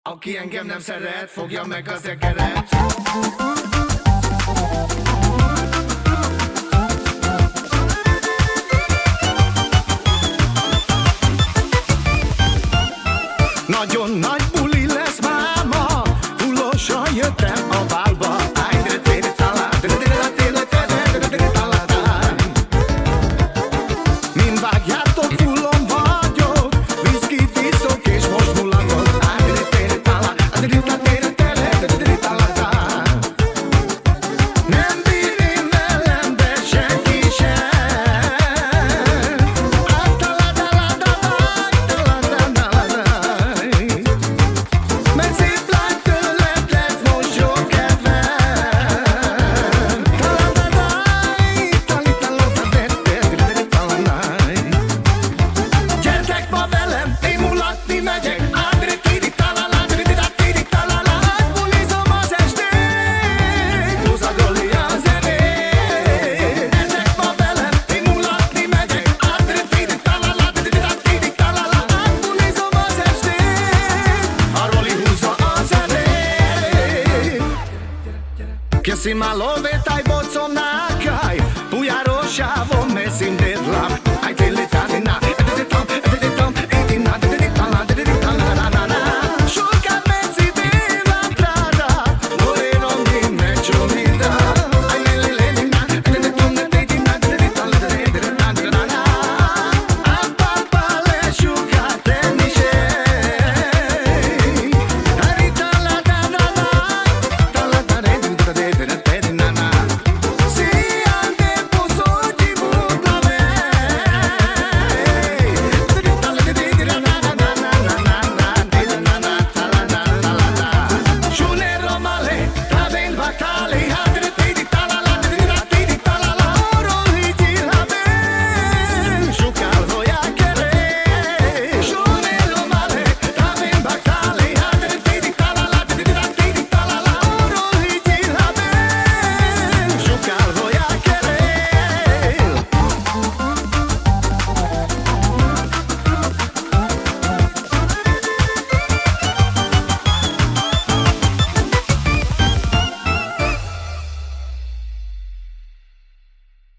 Aki engem nem szeret, fogja meg az egeret. Nagyon nagy buli lesz máma, fullosan jöttem a bálba. Mind vágjátok, fullon vagyok, viszkit iszok és most mulatok. Nem bír én velem, de senki sem. Mert szép lány tőled lett most jó kedvem. Gyertek ma velem, én mulatni megyek. Bulizom az estét, húzadolja a zenét. Gyertek ma velem, én mulatni megyek. Bulizom az estét, a Roli húzza a zenét. Che si malo vetai bozzo nakaj, pujaro šavo mesim devlam.